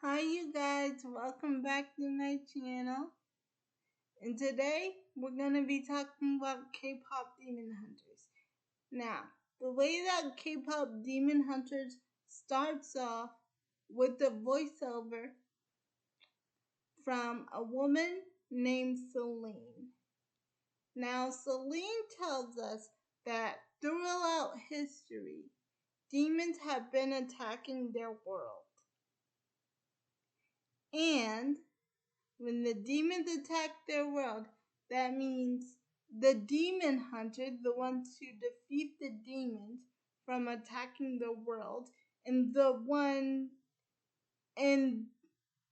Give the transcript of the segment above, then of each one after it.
Hi you guys, welcome back to my channel. And today we're going to be talking about K-pop Demon Hunters. Now, the way that K-pop Demon Hunters starts off with the voiceover from a woman named Celine. Now, Celine tells us that throughout history, demons have been attacking their world. And when the demons attack their world, that means the demon hunter, the ones who defeat the demons from attacking the world, and the one and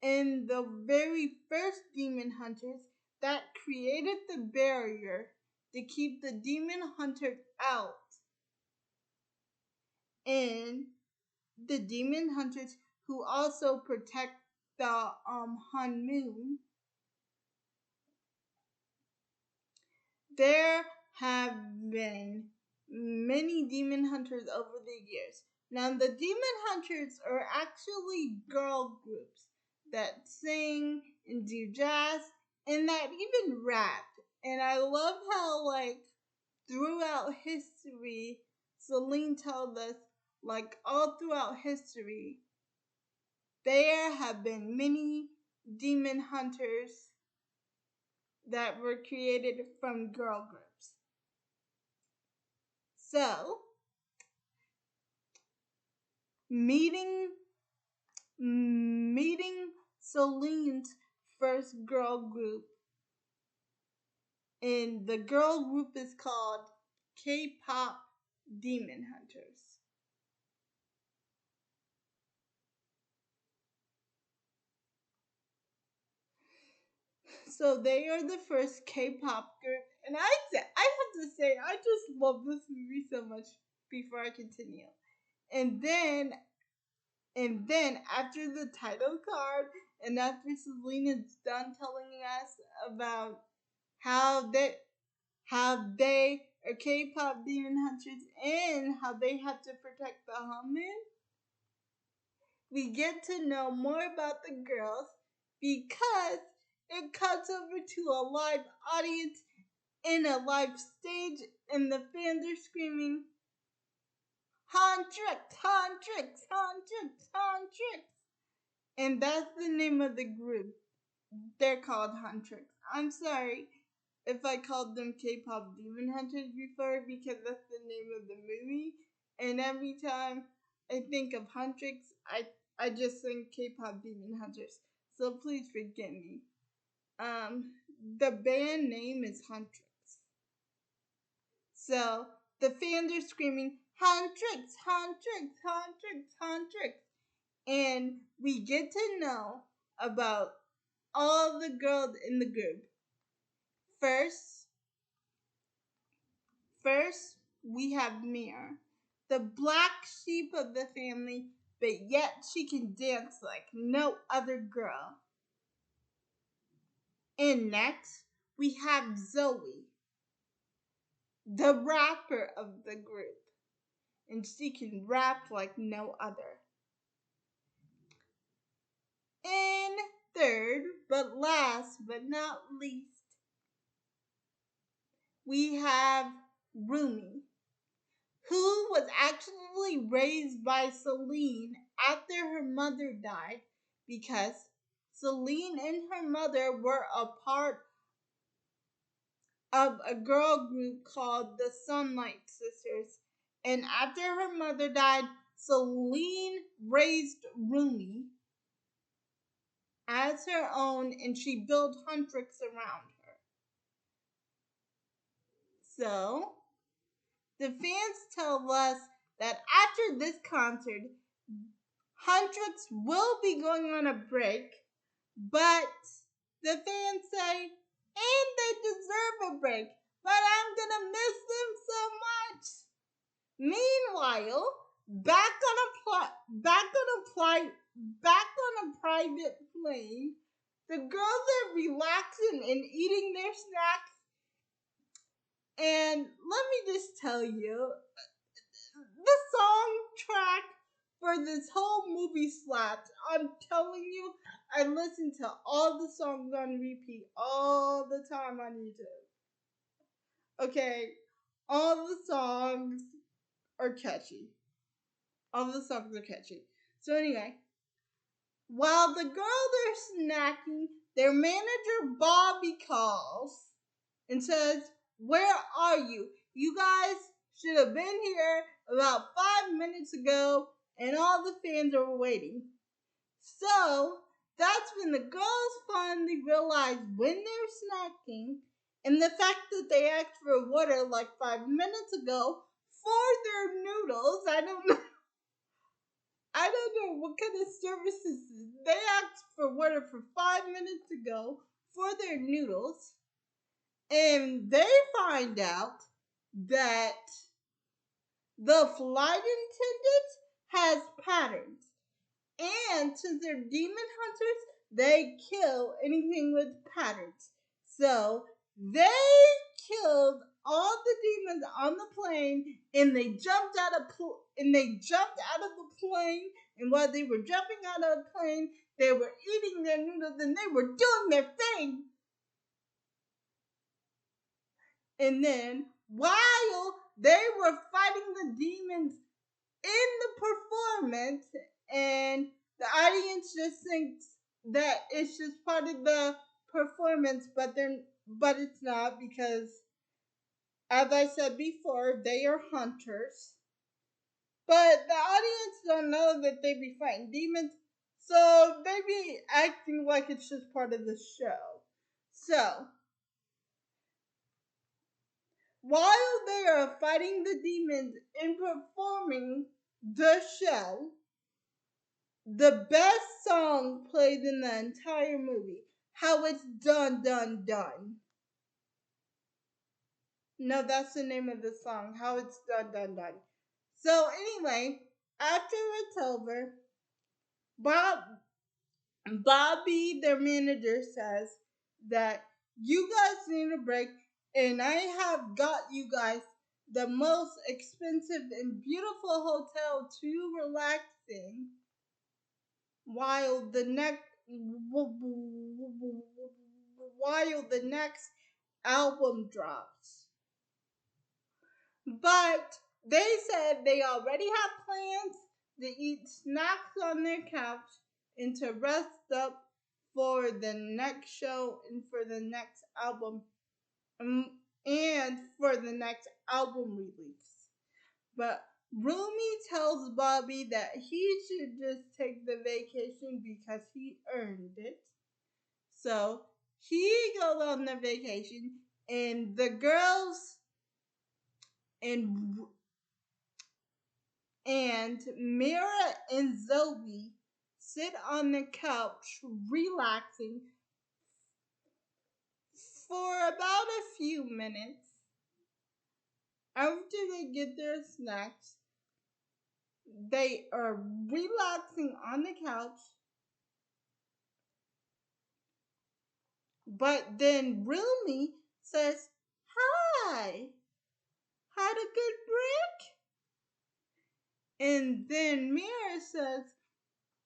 the very first demon hunters that created the barrier to keep the demon hunters out, and the demon hunters who also protect the Hanmoon. There have been many demon hunters over the years. Now, the demon hunters are actually girl groups that sing and do jazz and that even rap. And I love how, throughout history, Celine tells us, all throughout history, there have been many demon hunters that were created from girl groups. So, meeting Celine's first girl group, and the girl group is called K-pop Demon Hunters. So they are the first K-pop group, and I have to say I just love this movie so much. Before I continue, and then after the title card, and after Celine is done telling us about how they are K-pop demon hunters and how they have to protect the Hanmoon, we get to know more about the girls because it cuts over to a live audience in a live stage, and the fans are screaming, "Huntrix, Huntrix, Huntrix, Huntrix!" And that's the name of the group. They're called Huntrix. I'm sorry if I called them K-pop Demon Hunters before, because that's the name of the movie. And every time I think of Huntrix, I just think K-pop Demon Hunters. So please forgive me. The band name is Huntrix. So the fans are screaming, "Huntrix, Huntrix, Huntrix, Huntrix!" And we get to know about all the girls in the group. First, we have Mir, the black sheep of the family, but yet she can dance like no other girl. And next, we have Zoe, the rapper of the group, and she can rap like no other. And third, but last but not least, we have Rumi, who was actually raised by Celine after her mother died, because Celine and her mother were a part of a girl group called the Sunlight Sisters. And after her mother died, Celine raised Rumi as her own, and she built Huntrix around her. So, the fans tell us that after this concert, Huntrix will be going on a break, but the fans say, and they deserve a break, but I'm gonna miss them so much. Meanwhile, back on a private plane, the girls are relaxing and eating their snacks. And let me just tell you, the song track for this whole movie slapped. I'm telling you, I listen to all the songs on repeat all the time on YouTube. Okay, all the songs are catchy. All the songs are catchy. So anyway, while the girls are snacking, their manager Bobby calls and says, "Where are you? You guys should have been here about 5 minutes ago, and all the fans are waiting." So that's when the girls finally realize when they're snacking and the fact that they asked for water like 5 minutes ago for their noodles. I don't know what kind of services they asked for water for 5 minutes ago for their noodles, and they find out that the flight attendant has patterns, and since they're demon hunters, they kill anything with patterns. So they killed all the demons on the plane, and they jumped out of the plane. And while they were jumping out of the plane, they were eating their noodles and they were doing their thing. And then while they were fighting the demons in the performance, and the audience just thinks that it's just part of the performance, but it's not, because as I said before, they are hunters. But the audience don't know that they be fighting demons, so they be acting like it's just part of the show. So while they are fighting the demons and performing the show, the best song played in the entire movie, How It's Done, Done, Done. No, that's the name of the song, How It's Done, Done, Done. So anyway, after it's over, Bobby, their manager, says that you guys need a break, and I have got you guys the most expensive and beautiful hotel to relax in, while the next album drops. But they said they already have plans to eat snacks on their couch and to rest up for the next show and for the next album and for the next album release. But Rumi tells Bobby that he should just take the vacation because he earned it. So he goes on the vacation, and the girls and Mira and Zoe sit on the couch relaxing for about a few minutes. After they get their snacks, they are relaxing on the couch. But then Rumi says, "Hi, had a good break?" And then Mira says,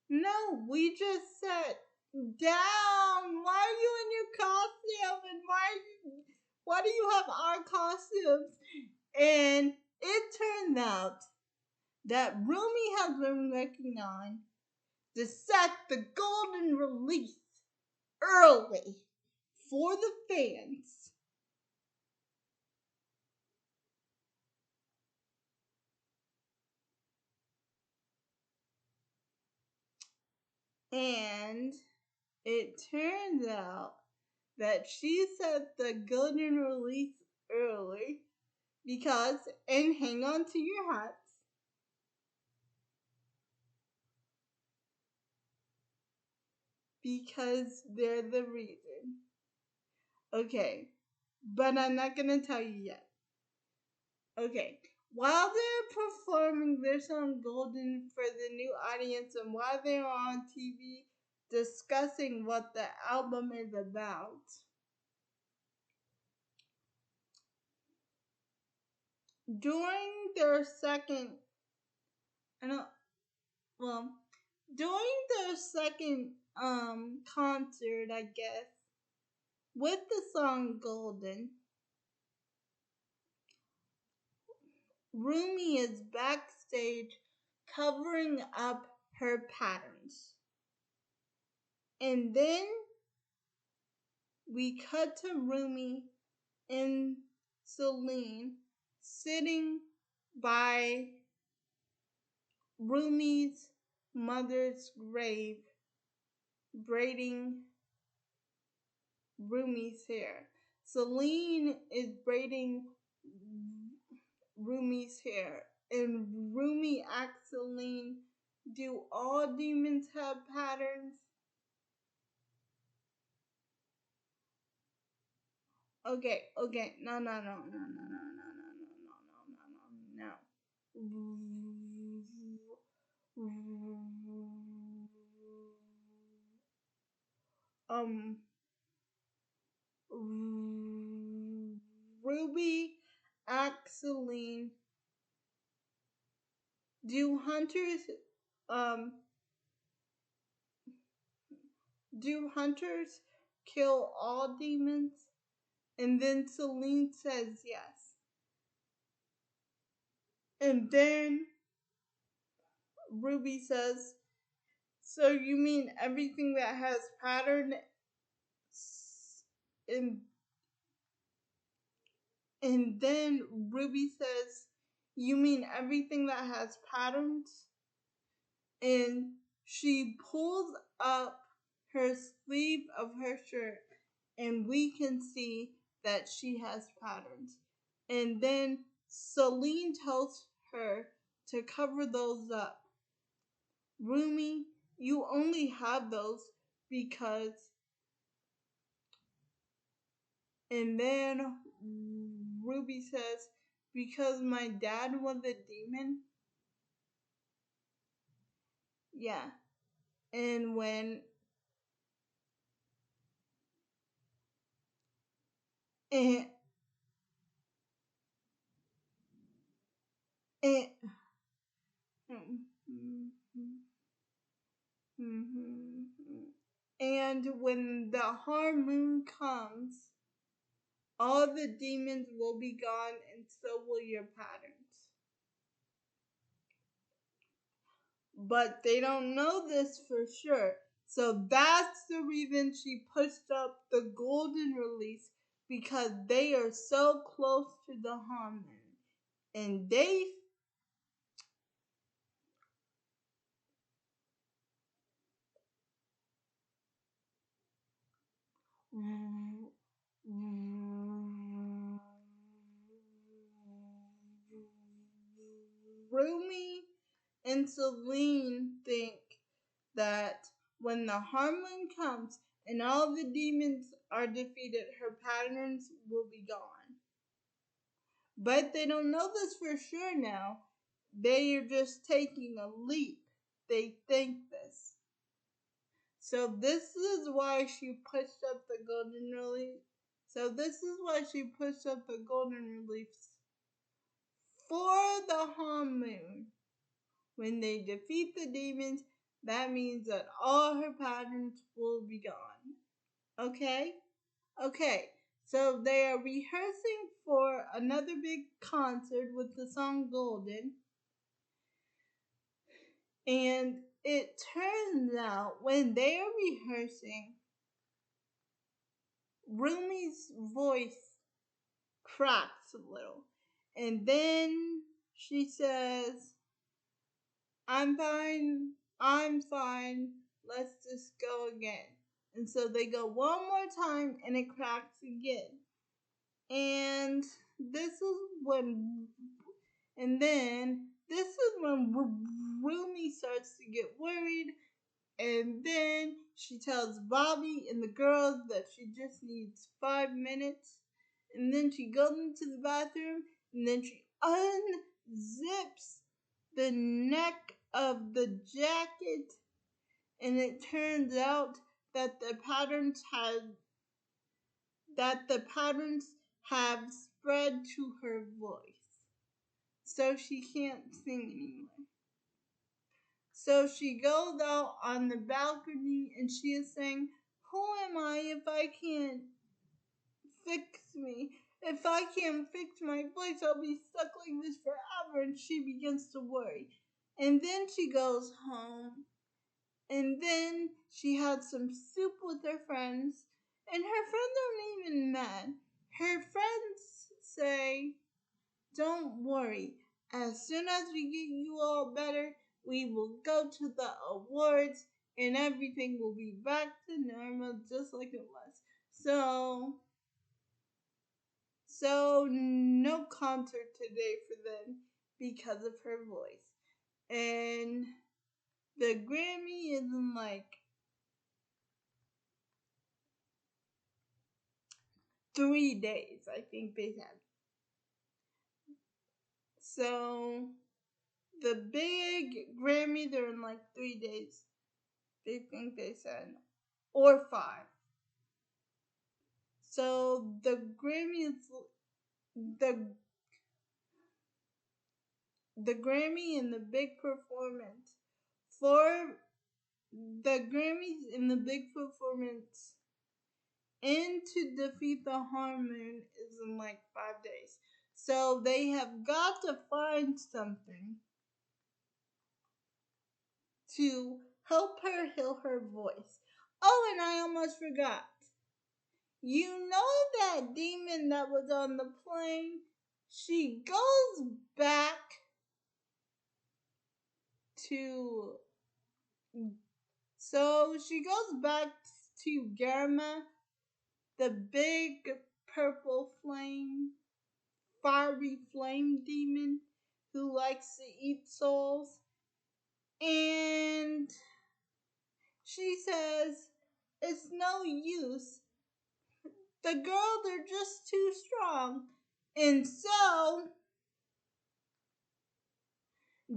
"No, we just sat down. Why are you in your costume? And why do you have our costumes?" And it turned out that Rumi has been working on to set the golden release early for the fans. And it turns out that she set the golden release early because, and hang on to your hats, because they're the reason. Okay, but I'm not gonna tell you yet. Okay, while they're performing their song Golden for the new audience, and while they're on TV discussing what the album is about, during their second, I don't, well, during their second concert, I guess, with the song Golden, Rumi is backstage covering up her patterns. And then we cut to Rumi and Celine sitting by Rumi's mother's grave, braiding Rumi's hair. Celine is braiding Rumi's hair, and Rumi asks Celine, "Do all demons have patterns?" Okay, no, no, no, no, no, no, no, no, no, no, no, no, no. Ruby asks Celine, "Do um, hunters kill all demons?" And then Celine says yes. And then Ruby says, "So you mean everything that has pattern?" And then Ruby says, "You mean everything that has patterns?" And she pulls up her sleeve of her shirt, and we can see that she has patterns. And then Celine tells her to cover those up. "Rumi, you only have those because..." And then Ruby says, "Because my dad was a demon?" Yeah. And when and, and, and when the Harmoon comes, all the demons will be gone, and so will your patterns. But they don't know this for sure. So that's the reason she pushed up the golden release, because they are so close to the Harmoon. And they Rumi and Celine think that when the Harmoon comes and all the demons are defeated, her patterns will be gone. But they don't know this for sure now. They are just taking a leap. They think this. So this is why she pushed up the golden relief. So this is why she pushed up the golden reliefs for the Harmoon. When they defeat the demons, that means that all her patterns will be gone. Okay? Okay. So they are rehearsing for another big concert with the song Golden. And it turns out when they are rehearsing, Rumi's voice cracks a little. And then she says, "I'm fine, I'm fine, let's just go again." And so they go one more time and it cracks again. And this is when, Rumi starts to get worried. And then she tells Bobby and the girls that she just needs 5 minutes. And then she goes into the bathroom and then she unzips the neck of the jacket, and it turns out that the patterns have spread to her voice. So she can't sing anymore. So she goes out on the balcony and she is saying, "Who am I if I can't fix me? If I can't fix my voice, I'll be stuck like this forever." And she begins to worry. And then she goes home. And then she had some soup with her friends. And her friends aren't even mad. Her friends say, "Don't worry. As soon as we get you all better, we will go to the awards and everything will be back to normal just like it was." So no concert today for them because of her voice. And the Grammy is in like 3 days, I think they said. So the big Grammy, they're in like 3 days. They think they said, or 5. So the Grammy is the the Grammy and the big performance for the Grammys in the big performance and to defeat the Harmon is in like 5 days. So they have got to find something to help her heal her voice. Oh, and I almost forgot. You know that demon that was on the plane? She goes back to. So she goes back to Garma, the big purple flame, fiery flame demon who likes to eat souls. And she says, "It's no use. The girls are just too strong." And so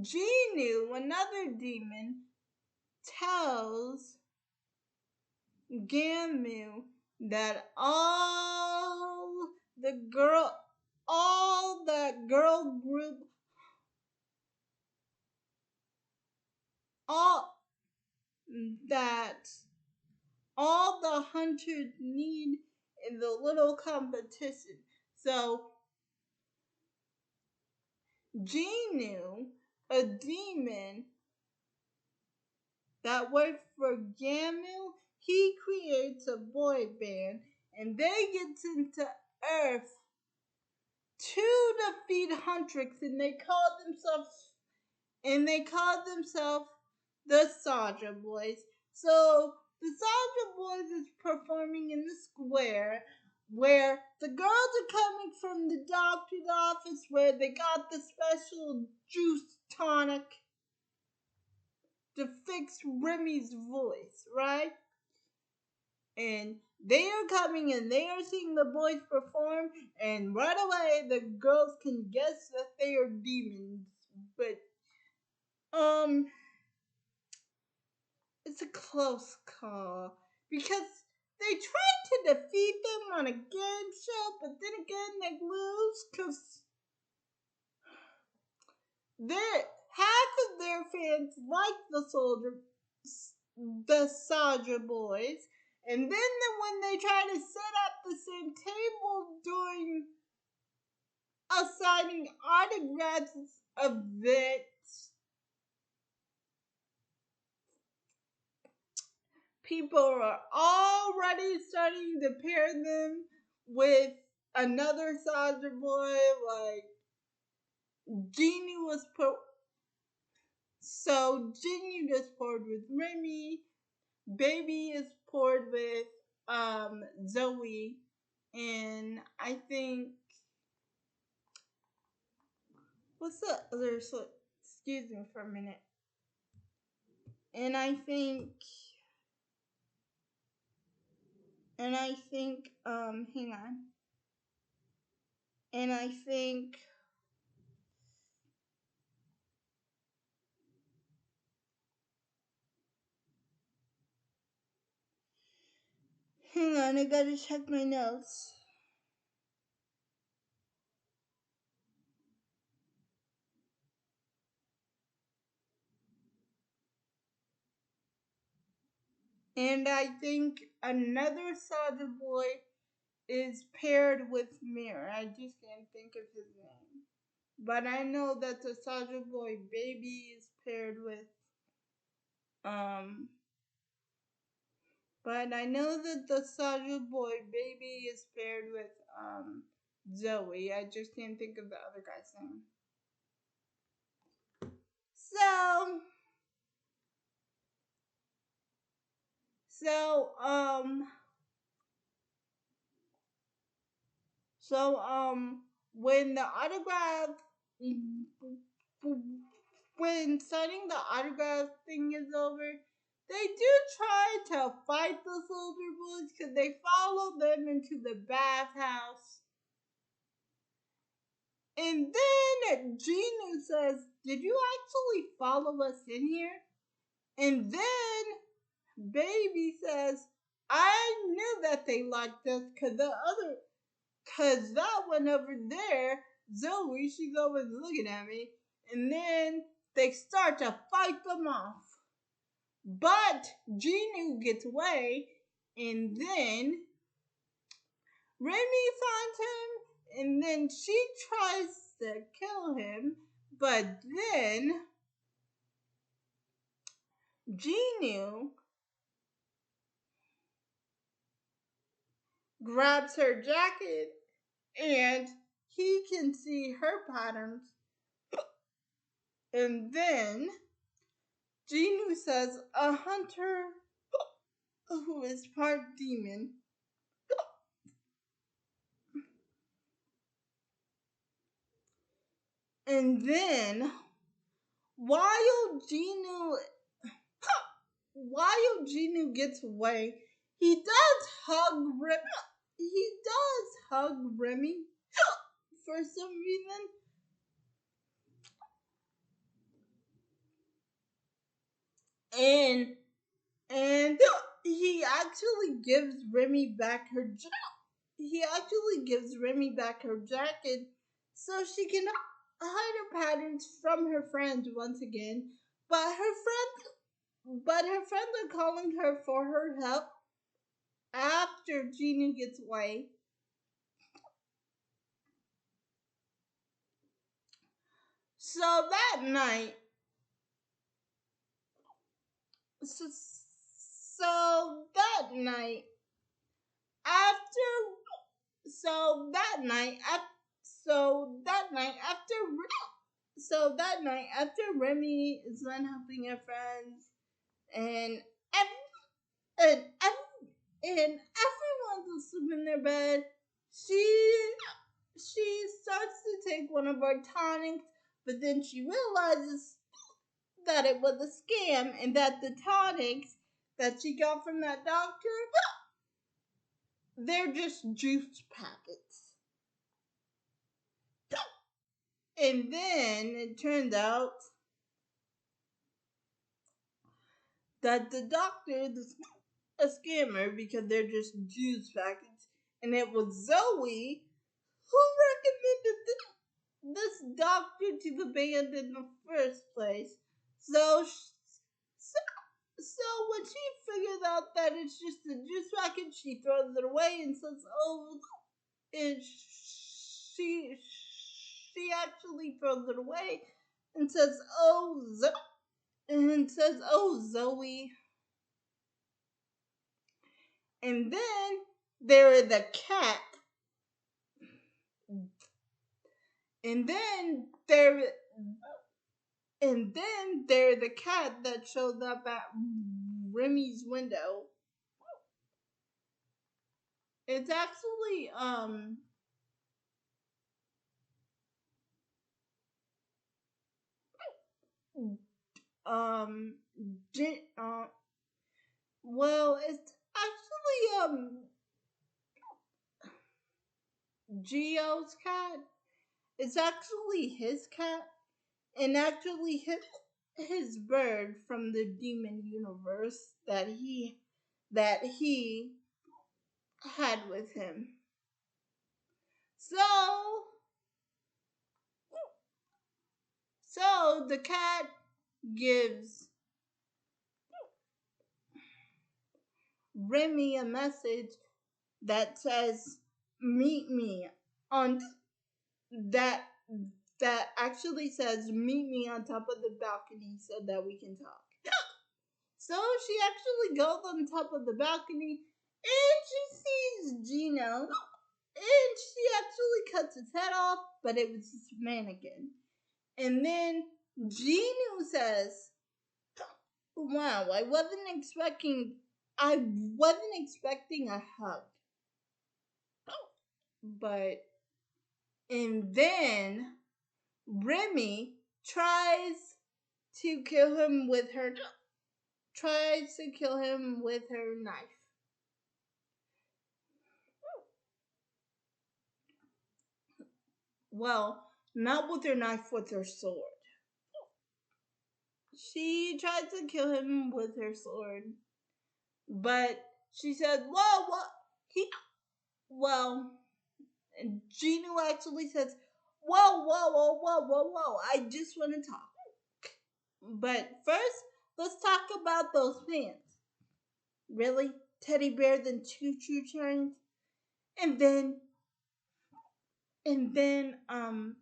Genu, another demon, tells Gamu that all that girl group, all that all the hunters need in the little competition. So Genu, a demon that works for Gamu, he creates a boy band and they get into Earth to defeat Huntrix, and they call themselves the Saja Boys. So the Saja Boys is performing in the square where the girls are coming from the doctor's office where they got the special juice tonic to fix Remy's voice, right? And they are coming and they are seeing the boys perform, and right away the girls can guess that they are demons. But it's a close call because they tried to defeat them on a game show, but then again they lose because half of their fans like the Soldier Boys, and then when they try to set up the same table during assigning autographs of it, people are already starting to pair them with another Soldier Boy, like Genie was so Genie just poured with Remy, Baby is poured with Zoe, and I think what's the other excuse me for a minute. And I think hang on. And I think hang on, I gotta check my notes. And I think another soldier boy is paired with Mirror. I just can't think of his name. But I know that the soldier boy baby is paired with um but I know that the soldier boy baby is paired with Zoe. I just can't think of the other guy's name. So so when the autograph when signing the autograph thing is over, they do try to fight the soldier boys because they follow them into the bathhouse. And then Gina says, "Did you actually follow us in here?" And then Baby says, "I knew that they liked us cause that one over there, Zoe, she's always looking at me." And then they start to fight them off. But Genu gets away, and then Remy finds him, and then she tries to kill him, but then Genu grabs her jacket, and he can see her patterns. And then Genu says a hunter who is part demon and then while Genu gets away, he does hug Remy for some reason. And he actually gives Remy back her jacket so she can hide her patterns from her friends once again. But her friends are calling her for her help after Genu gets away. So that night, so, so that night after, so that night after, so that night after Remy is done helping her friends, and and and everyone's asleep in their bed, she starts to take one of our tonics, but then she realizes that it was a scam and that the tonics that she got from that doctor, they're just juice packets. And then it turned out that the doctor is a scammer because they're just juice packets. And it was Zoe who recommended this doctor to the band in the first place. So when she figures out that it's just a juice packet, she throws it away and says, "Oh," and she actually throws it away and says, "Oh, Zoe." And then there is a cat. And then there the cat that shows up at Remy's window. It's actually um well, it's actually Geo's cat. It's actually his cat, and actually his bird from the demon universe that he had with him. So the cat gives Remy a message that says, "Meet me on that actually says, meet me on top of the balcony so that we can talk." So she actually goes on top of the balcony and she sees Gino, and she actually cuts his head off, but it was his mannequin. And then Gino says, "Wow, I wasn't expecting a hug." But and then Remy to kill him with her tries to kill him with her knife. Well, not with her knife, with her sword. She tried to kill him with her sword, but she said, "Whoa, what?" Well, Gino actually says, "Whoa, whoa, whoa, whoa, whoa, whoa, I just want to talk." But first, let's talk about those fans. Really? Teddy bears and choo choo trains? And then, and then, um,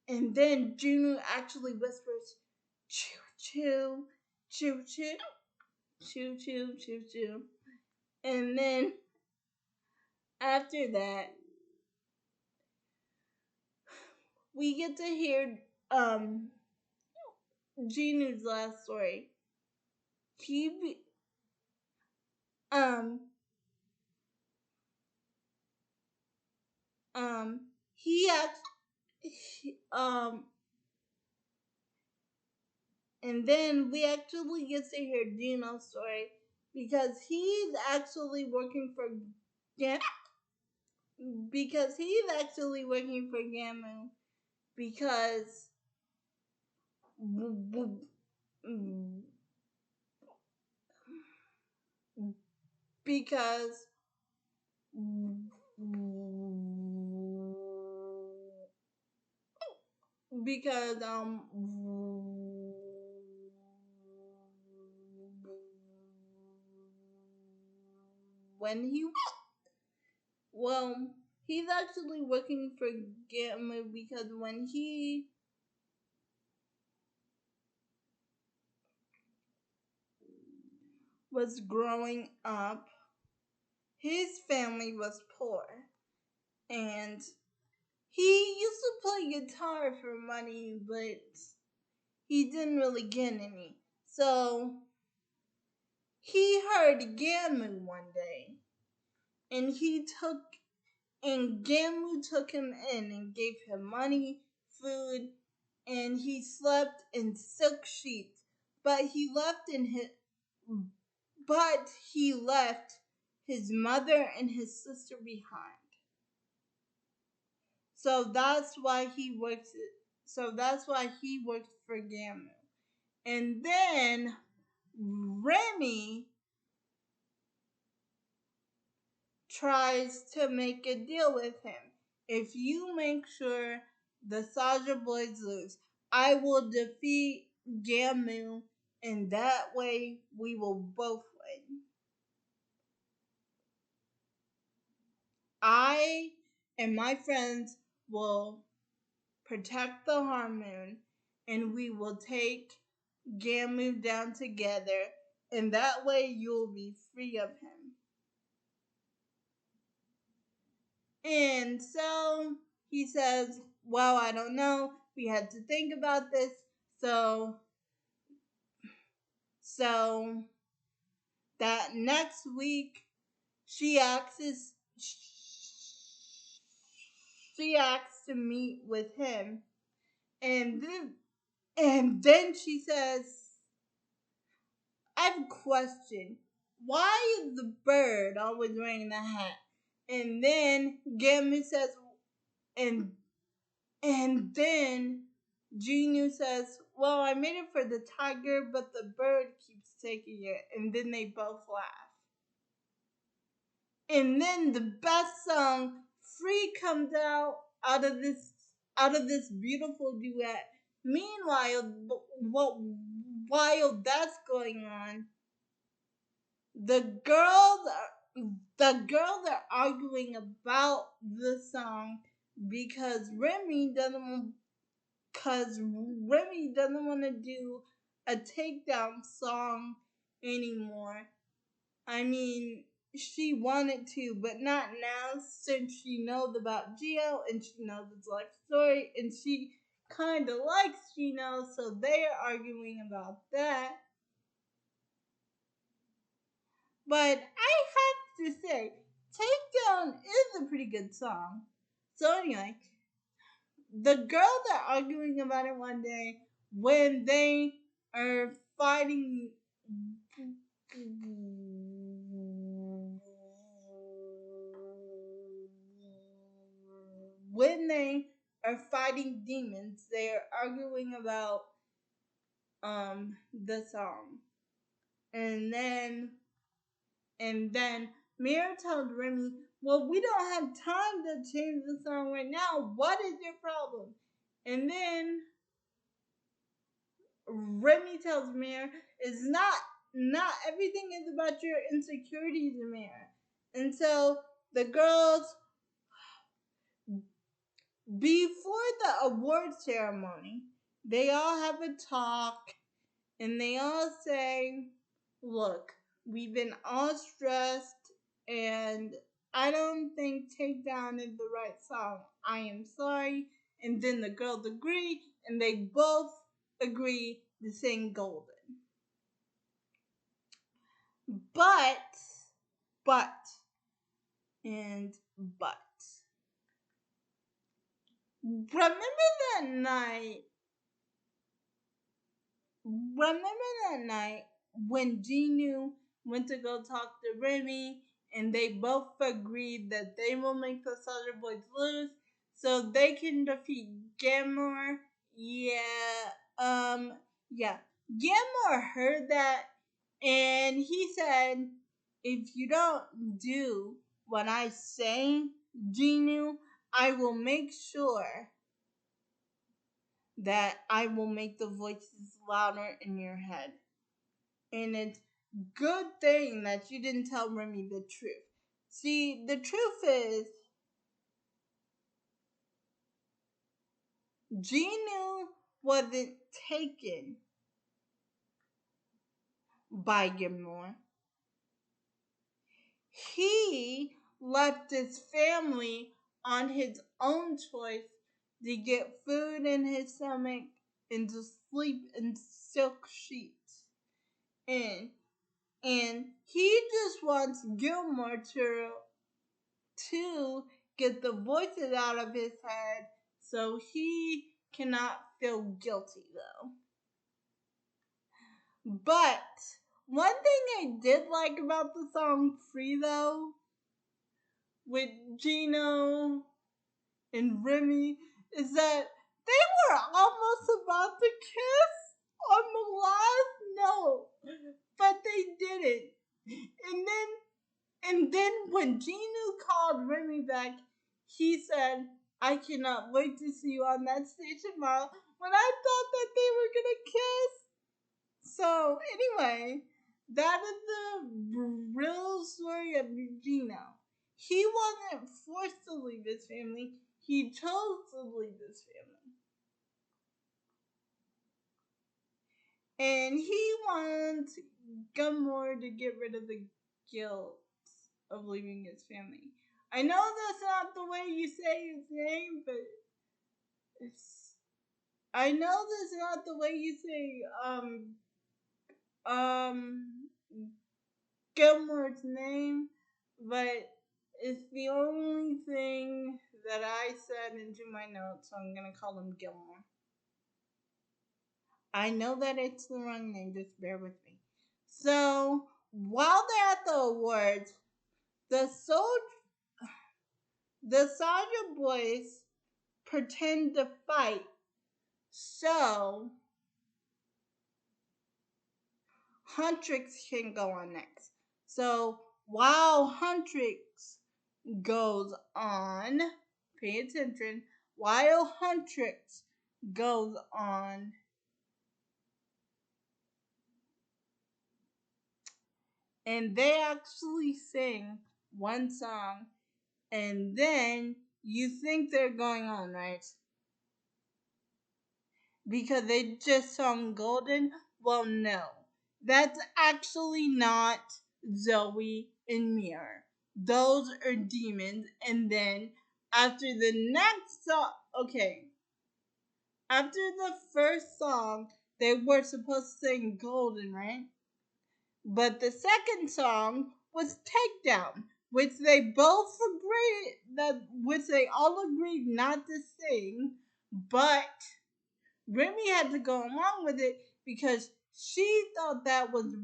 and then Juno actually whispers, "Choo choo, choo choo, choo choo, choo choo." And then after that, we get to hear Juno's last story. He be, um he actually and then we actually get to hear Gino's story because he's actually working for Gamu because because because when he well he's actually working for Gamu because when he was growing up, his family was poor, and he used to play guitar for money, but he didn't really get any. So he heard Gamu one day, and Gamu took him in and gave him money, food, and he slept in silk sheets. But he left his mother and his sister behind. So that's why he works. So that's why he worked for Gamu. And then Remy tries to make a deal with him. "If you make sure the Saja boys lose, I will defeat Gamu, and that way we will both win. I and my friends will protect the Harmoon, and we will take Gamu down together, and that way you'll be free of him." And so he says, "Well, I don't know. We had to think about this. So that next week she asks to meet with him, and then she says, "I have a question. Why is the bird always wearing the hat?" And then Gamu says, and then Genu says, "Well, I made it for the tiger, but the bird keeps taking it." And then they both laugh. And then the best song, "Free," comes out of this beautiful duet. Meanwhile, while that's going on, the girls are arguing about the song because Remy doesn't want to do a takedown song anymore. I mean, she wanted to, but not now since she knows about Gio and she knows his life story and she kind of likes Gino, so they are arguing about that. But I have to say, Takedown is a pretty good song. So anyway, the girls are arguing about it one day when they are fighting demons. They are arguing about the song. And then Mira tells Remy, well, we don't have time to change the song right now. What is your problem? And then Remy tells Mira, it's not everything is about your insecurities, Mira. And so the girls, before the award ceremony, they all have a talk and they all say, look, we've been all stressed and I don't think Takedown is the right song. I am sorry. And then the girls agree and they both agree to sing Golden. But, and but. Remember that night when Genu went to go talk to Remy and they both agreed that they will make the Soldier Boys lose so they can defeat Gamora? Yeah. Gamora heard that and he said, if you don't do what I say, Genu, I will make sure that I will make the voices louder in your head. And it's good thing that you didn't tell Remy the truth. See, the truth is, Genu wasn't taken by Gamora. He left his family on his own choice to get food in his stomach and to sleep in silk sheets. And he just wants Gilmore to get the voices out of his head so he cannot feel guilty though. But one thing I did like about the song Free though, with Gino and Remy, is that they were almost about to kiss on the last note, but they didn't. And then when Gino called Remy back, he said, I cannot wait to see you on that stage tomorrow, when I thought that they were gonna kiss. So anyway, that is the real story of Gino. He wasn't forced to leave his family. He chose to leave his family. And he wants Gilmore to get rid of the guilt of leaving his family. I know that's not the way you say his name, but I know that's not the way you say Gilmore's name, but it's the only thing that I said into my notes, so I'm gonna call him Gilmore. I know that it's the wrong name, just bear with me. So while they're at the awards, the Soldier Boys pretend to fight so Huntrix can go on next. So while Huntrix goes on, pay attention, while Huntrix goes on, and they actually sing one song, and then you think they're going on, right? Because they just sung Golden. Well, no, that's actually not Zoe and Mirror. Those are demons. And then after the next song, okay, after the first song, they were supposed to sing Golden, right? But the second song was Takedown, which they both agreed which they all agreed not to sing, but Remy had to go along with it because she thought that was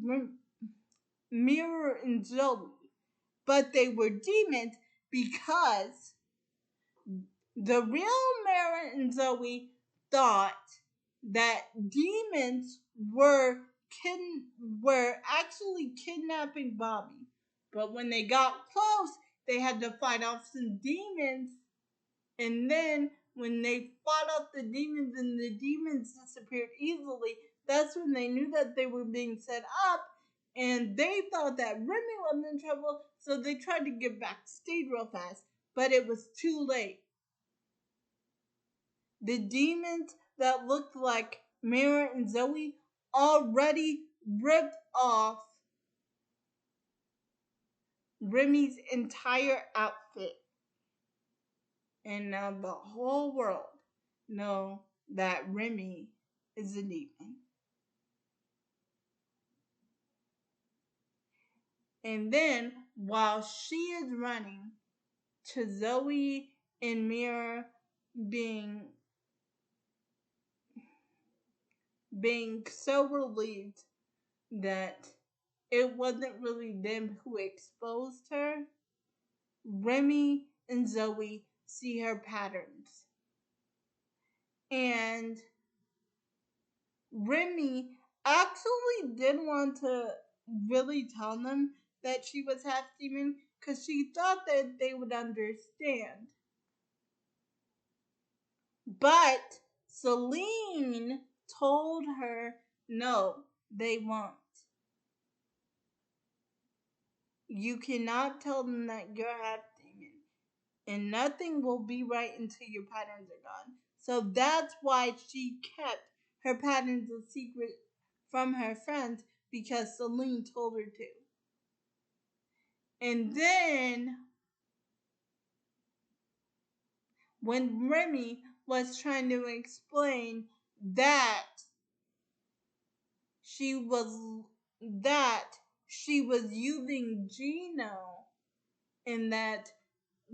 Mirror and Zoe, but they were demons because the real Mirror and Zoe thought that demons were actually kidnapping Bobby. But when they got close, they had to fight off some demons. And then when they fought off the demons and the demons disappeared easily, that's when they knew that they were being set up. And they thought that Remy was in trouble, so they tried to get backstage real fast. But it was too late. The demons that looked like Mirror and Zoe already ripped off Remy's entire outfit. And now the whole world know that Remy is a demon. And then while she is running to Zoe and Mirror being so relieved that it wasn't really them who exposed her, Remy and Zoe see her patterns. And Remy actually did want to really tell them that she was half demon because she thought that they would understand. But Celine told her, no, they won't. You cannot tell them that you're half demon, and nothing will be right until your patterns are gone. So that's why she kept her patterns a secret from her friends because Celine told her to. And then when Remy was trying to explain that she was using Gino and that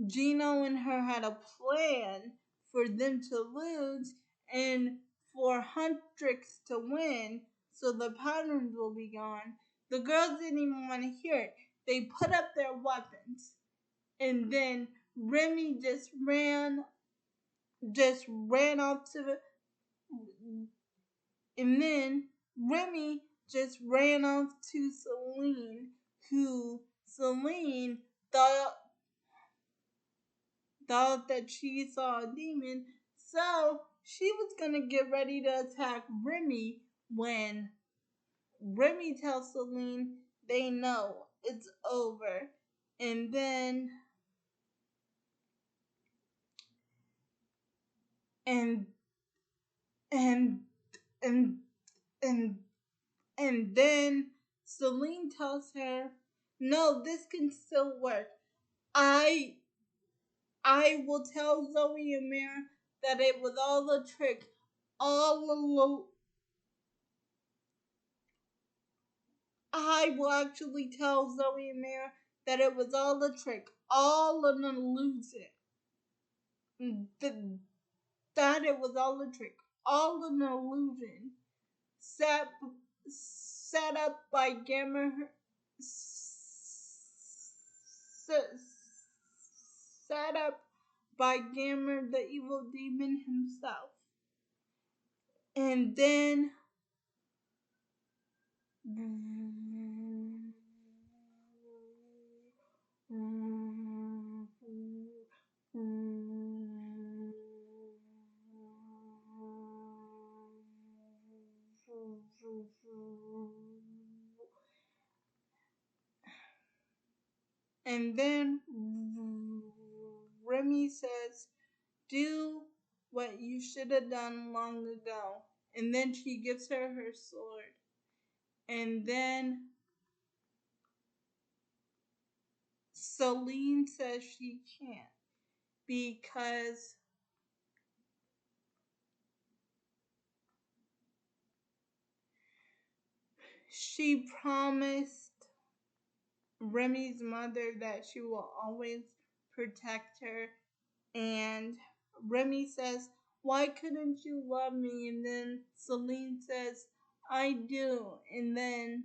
Gino and her had a plan for them to lose and for Huntrix to win so the patterns will be gone. The girls didn't even want to hear it. They put up their weapons and then Remy just ran off to the and then Remy just ran off to Celine, who Celine thought that she saw a demon, so she was gonna get ready to attack Remy when Remy tells Celine they know it's over. And then and and and and and then Celine tells her, no, this can still work. I will tell Zoe and Mirror that it was all a trick all along. I will actually tell Zoe and Mirror that it was all a trick, all an illusion. That it was all a trick, all an illusion. Set, set up by set up by Gammer, the evil demon himself. And then And then Remy says, do what you should have done long ago. And then she gives her sword. And then Celine says she can't because she promised Remy's mother that she will always protect her. And Remy says, why couldn't you love me? And then Celine says, I do. And then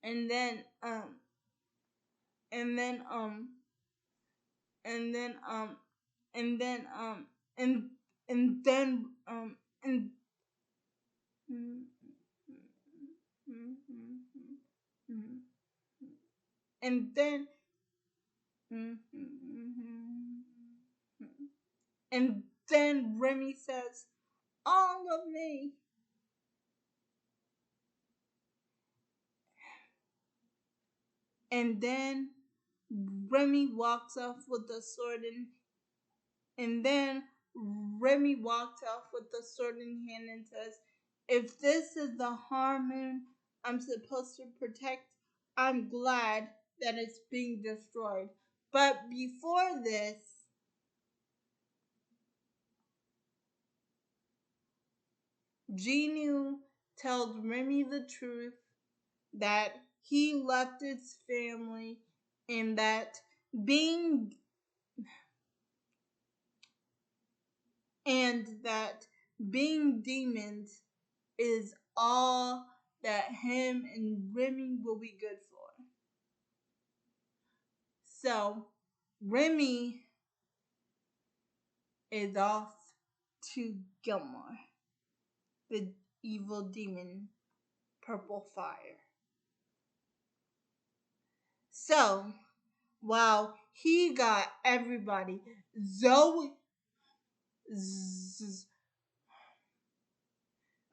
and then and then and then and then and then and then Remy says, all of me. And then Remy walks off with the sword and then Remy walks off with the sword in hand and says, if this is the Harmon I'm supposed to protect, I'm glad that it's being destroyed. But before this, Genu tells Remy the truth that he left his family and that being demons is all that him and Remy will be good for. So Remy is off to Gilmore, the evil demon, Purple Fire. So while he got everybody, Zoe.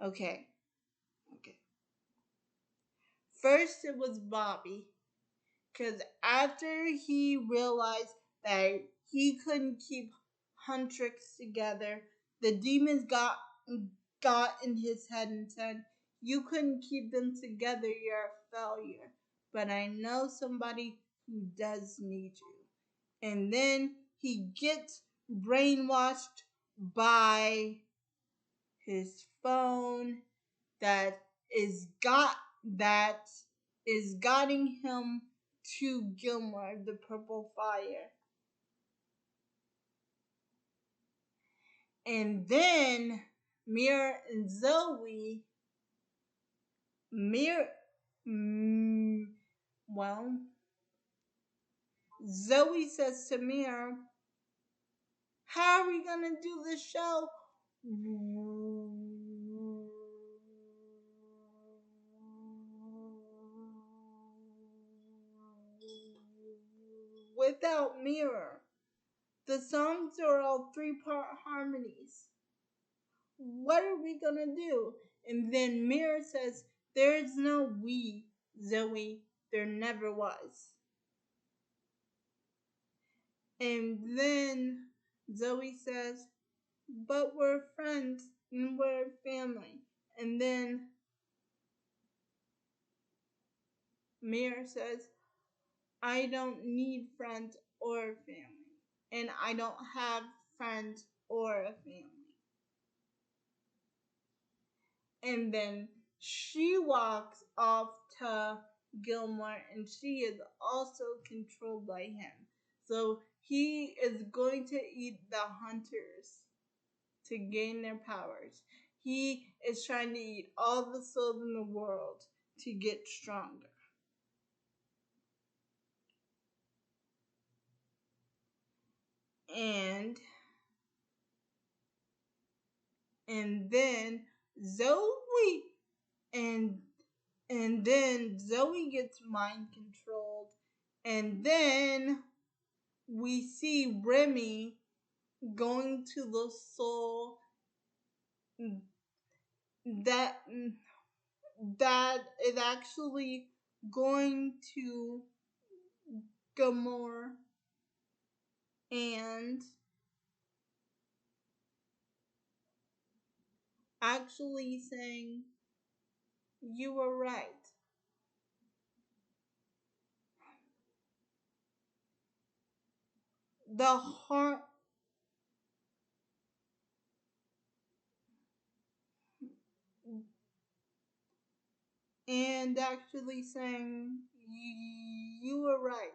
Okay. First it was Bobby, because after he realized that he couldn't keep Huntrix together, the demons got in his head and said, you couldn't keep them together, you're a failure. But I know somebody who does need you. And then he gets brainwashed by his phone that is guiding him to Gilmore, the Purple Fire. And then Mira and Zoe, Zoe says to Mira, how are we gonna do the show without Mira? The songs are all 3-part harmonies. What are we gonna do? And then Mira says, there is no we, Zoe. There never was. And then Zoe says, but we're friends and we're family. And then Mira says, I don't need friends or family. And I don't have friends or a family. And then she walks off to Gilmore and she is also controlled by him. So he is going to eat the hunters to gain their powers. He is trying to eat all the souls in the world to get stronger. And then Zoe and then Zoe gets mind controlled, and then we see Remy going to the soul that that is actually going to Gamora and actually saying, "You were right." The heart and actually saying, "You were right.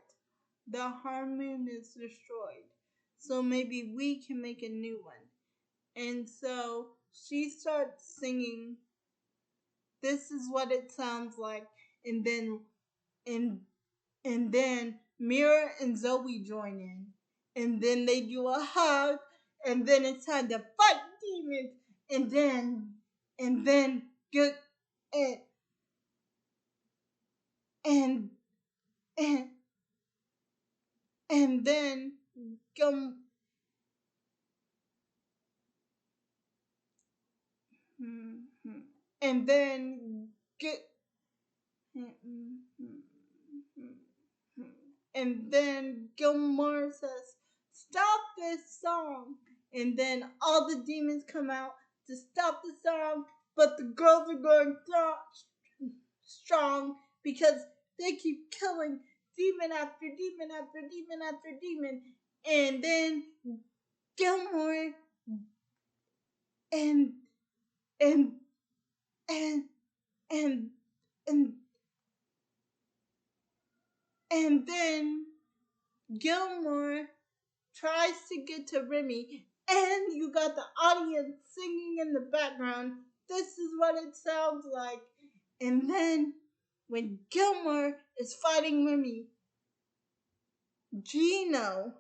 The harmony is destroyed. So maybe we can make a new one." And so she starts singing, "This is what it sounds like." And then and and then Mira and Zoe join in. And then they do a hug, and then it's time to fight demons. And then get and and and and then come and then get and then Gilmore says, "Stop this song." And then all the demons come out to stop the song, but the girls are going strong because they keep killing demon after demon after demon after demon. And then Gilmore and and and and and and then Gilmore tries to get to Remy, and you got the audience singing in the background. "This is what it sounds like." And then when Gilmore is fighting Remy, Gino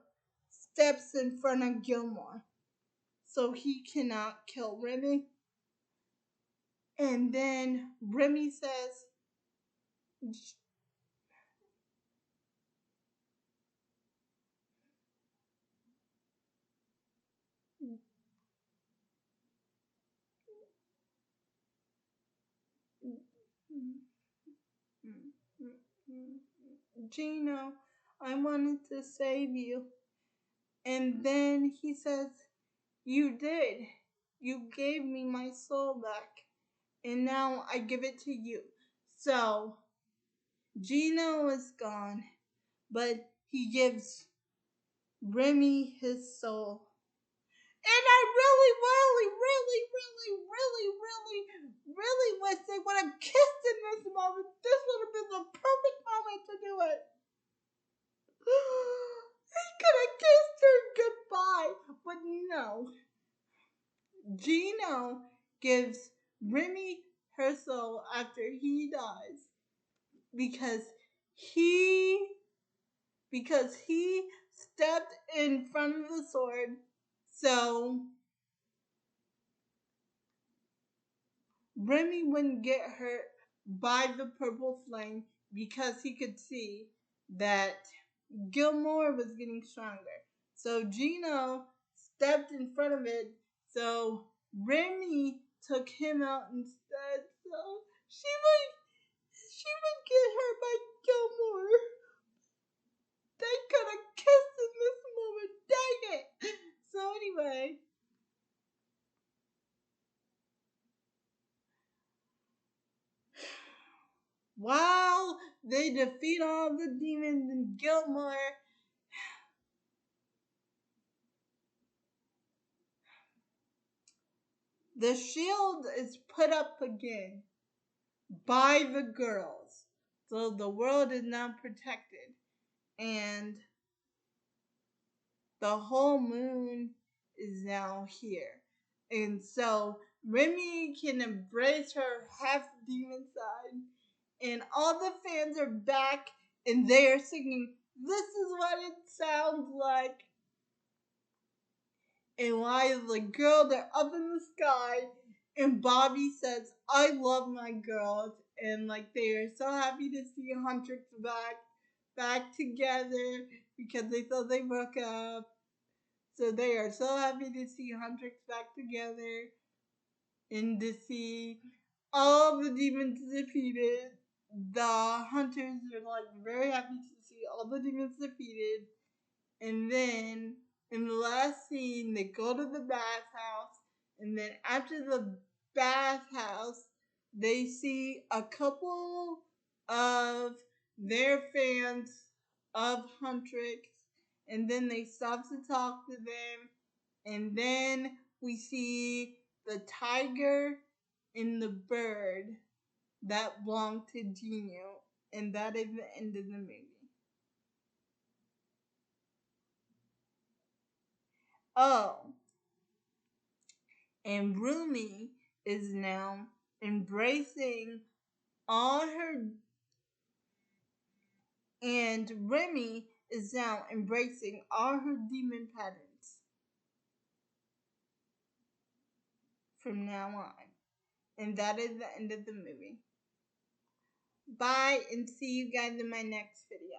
steps in front of Gilmore so he cannot kill Remy. And then Remy says, "Gino, I wanted to save you." And then he says, "You did. You gave me my soul back, and now I give it to you." So Gino is gone, but he gives Remy his soul. And I really, really, really, really, really, really, really wish they would have kissed in this moment. This would have been the perfect moment to do it. He could have kissed her goodbye, but no. Gino gives Remy her soul after he dies because he he stepped in front of the sword. So Remy wouldn't get hurt by the purple flame because he could see that Gilmore was getting stronger. So Gino stepped in front of it. So Remy took him out instead. So she would get hurt by Gilmore. They could have kissed in this moment. Dang it. So anyway. While they defeat all the demons in Gilmore, the shield is put up again by the girls. So the world is now protected. And the whole moon is now here. And so Remy can embrace her half demon side. And all the fans are back and they are singing, "This is what it sounds like." And while the girls are up in the sky, and Bobby says, "I love my girls," and like they are so happy to see Huntrix back together because they thought they broke up. So they are so happy to see Huntrix back together and to see all the demons defeated. The hunters are like very happy to see all the demons defeated. And then in the last scene, they go to the bathhouse. And then after the bathhouse, they see a couple of their fans of Huntrix. And then they stop to talk to them. And then we see the tiger and the bird that belonged to Gino. And that is the end of the movie. Oh, and Rumi is now embracing all her, and Remy is now embracing all her demon patterns from now on. And that is the end of the movie. Bye, and see you guys in my next video.